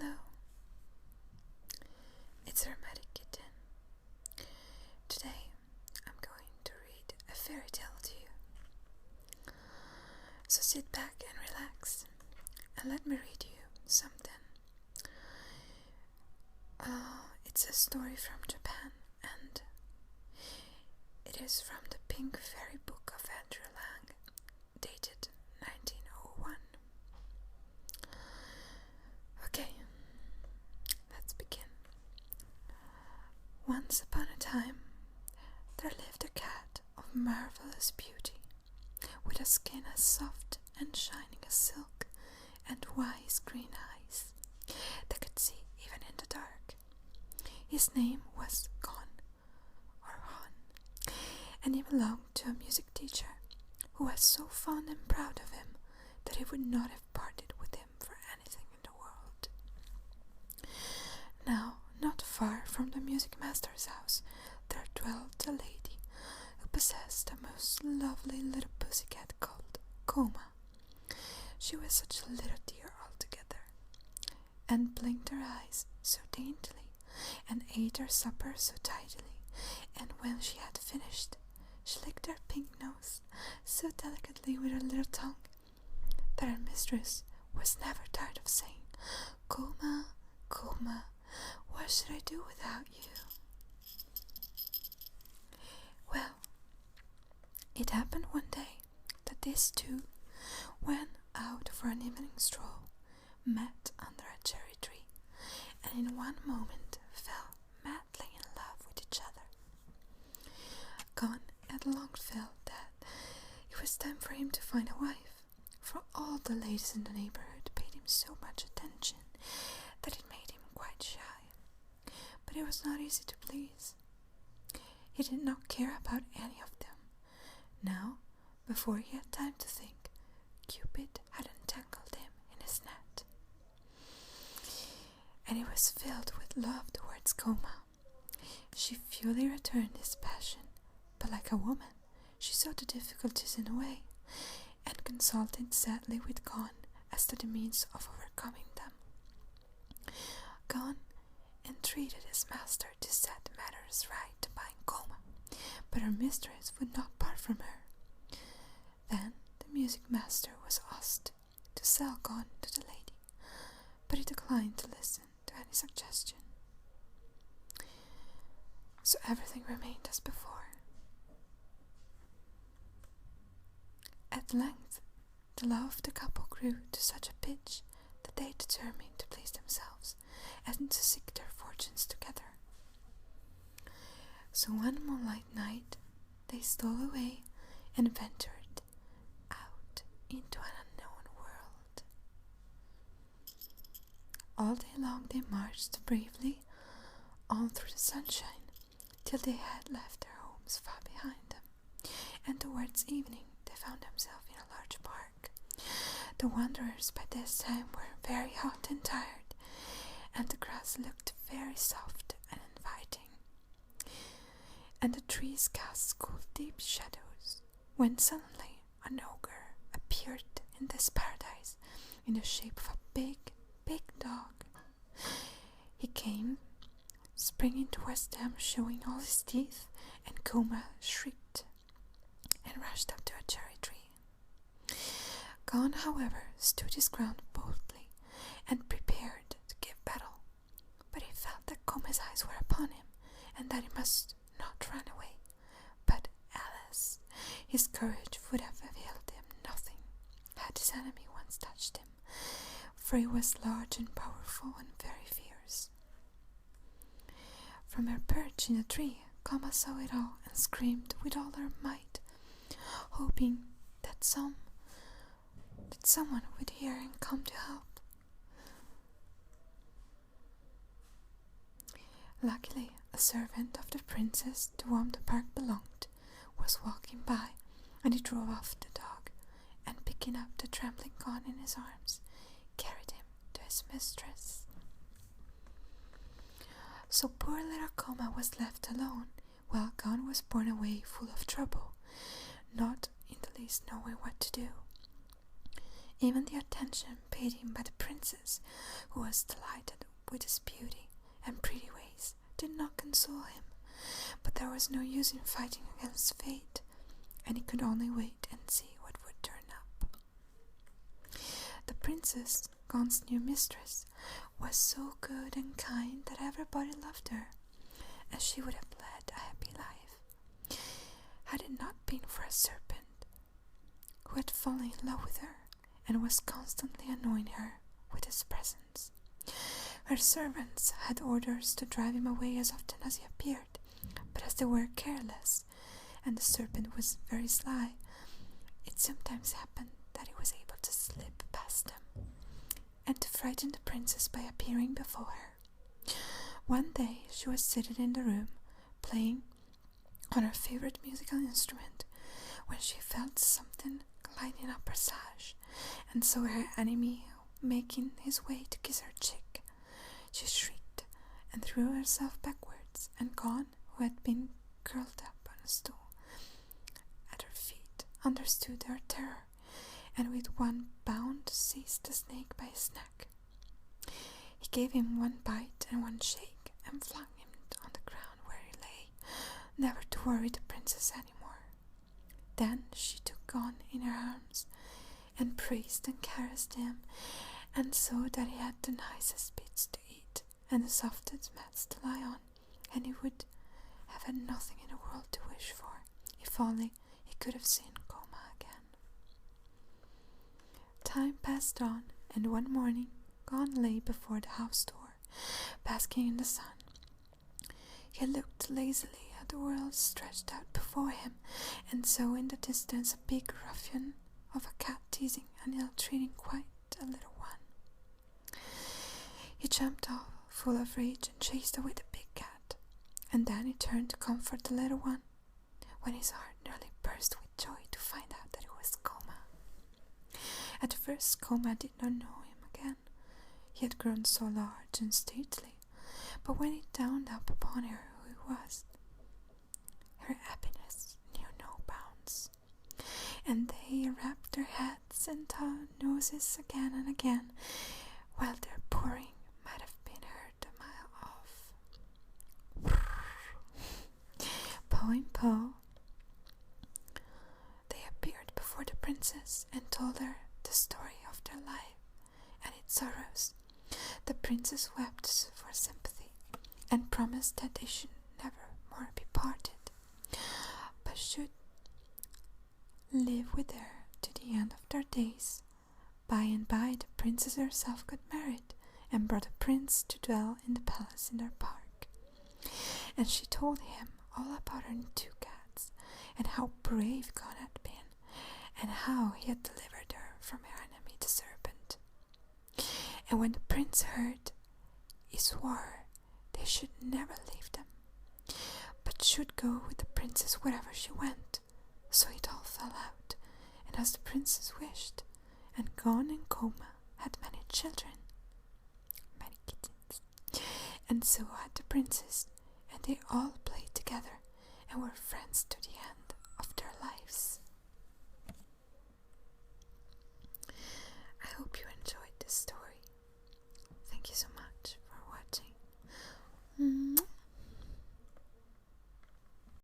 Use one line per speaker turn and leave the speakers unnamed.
Hello, it's Hermetic Kitten. Today I'm going to read a fairy tale to you. So sit back and relax and let me read you something. It's a story from Japan and it is from the Pink Fairy Book of Andrew Lang, dated 1901. Okay, let's begin. Once upon a time, there lived a cat of marvelous beauty, with a skin as soft and shining as silk, and wise green eyes that could see even in the dark. His name was Gon, or Han, and he belonged to a music teacher who was so fond and proud of him that he would not have parted with him for anything in the world. Now, not far from the music master's house, there dwelt a lady who possessed a most lovely little pussycat called Coma. She was such a little dear altogether, and blinked her eyes so daintily, and ate her supper so tidily, and when she had finished, she licked her pink nose so delicately with her little tongue that her mistress was never tired of saying, "Coma, Coma, what should I do without you?" Well, it happened one day that these two went out for an evening stroll, met under a cherry tree, and in one moment fell madly in love with each other. Gon had long felt that it was time for him to find a wife, for all the ladies in the neighborhood paid him so much attention that it made him quite shy. But it was not easy to please. He did not care about any of them. Now, before he had time to think, Cupid had entangled him in his net, and he was filled with love towards Coma. She fully returned his passion, but like a woman, she saw the difficulties in the way, and consulted sadly with Gon as to the means of overcoming them. Gon entreated his master to set matters right to buying Coma, but her mistress would not part from her. Then the music master was asked to sell Gon to the lady, but he declined to listen to any suggestion. So everything remained as before. At length, the love of the couple grew to such a pitch that they determined to please themselves and to seek their fortunes together. So one moonlight night, they stole away and ventured out into an unknown world. All day long they marched bravely on through the sunshine till they had left their homes far behind them, and towards evening they found themselves in a large park. The wanderers by this time were very hot and tired, and the grass looked very soft and inviting, and the trees cast cool deep shadows, when suddenly an ogre appeared in this paradise in the shape of a big dog. He came springing towards them, showing all his teeth, and Coma shrieked and rushed up to a cherry tree. Gon, however, stood his ground boldly and prepared to give battle, but he felt that Coma's eyes were upon him, and that he must not run away. But alas, his courage would have availed him nothing had his enemy once touched him, for he was large and powerful and very fierce. From her perch in the tree, Coma saw it all and screamed with all her might, hoping that someone would hear and come to help. Luckily, a servant of the princess to whom the park belonged was walking by, and he drove off the dog, and picking up the trembling Gon in his arms, carried him to his mistress. So poor little Coma was left alone, while Gon was borne away full of trouble, not in the least knowing what to do. Even the attention paid him by the princess, who was delighted with his beauty and pretty ways, did not console him. But there was no use in fighting against fate, and he could only wait and see what would turn up. The princess, Gon's new mistress, was so good and kind that everybody loved her, and she would have led a happy life had it not been for a serpent who had fallen in love with her and was constantly annoying her with his presence. Her servants had orders to drive him away as often as he appeared, but as they were careless and the serpent was very sly, it sometimes happened that he was able to slip past them and to frighten the princess by appearing before her. One day she was seated in the room, playing on her favorite musical instrument, when she felt something gliding up her sash, and saw her enemy making his way to kiss her cheek. She shrieked and threw herself backwards, and Gon, who had been curled up on a stool at her feet, understood her terror, and with one bound seized the snake by his neck. He gave him one bite and one shake, and flung him on the ground where he lay, never to worry the princess anymore. Then she took Gon in her arms, and praised and caressed him, and saw that he had the nicest bits to eat, and the softest mats to lie on, and he would have had nothing in the world to wish for, if only he could have seen Koma again. Time passed on, and one morning Gon lay before the house door, basking in the sun. He looked lazily at the world stretched out before him, and saw in the distance a big ruffian of a cat teasing and ill-treating quite a little one. He jumped off, full of rage, and chased away the big cat, and then he turned to comfort the little one, when his heart nearly burst with joy to find out that it was Koma. At first Koma did not know him again. He had grown so large and stately, but when he dawned up upon her who he was, her happiness knew no bounds, and they rapped their heads and noses again and again, while their purring might have been heard a mile off. Pawing paw, they appeared before the princess and told her the story of their life and its sorrows. The princess wept for sympathy and promised that they should never more be parted, but should live with her to the end of their days. By and by the princess herself got married and brought a prince to dwell in the palace in their park, and she told him all about her two cats, and how brave Gon had been, and how he had delivered her from her enemy the serpent. And when the prince heard, he swore they should never leave them, but should go with the princess wherever she went. So it all fell out, and as the princess wished, and Gon and Koma had many children, many kittens, and so had the princess, and they all played together and were friends to the end.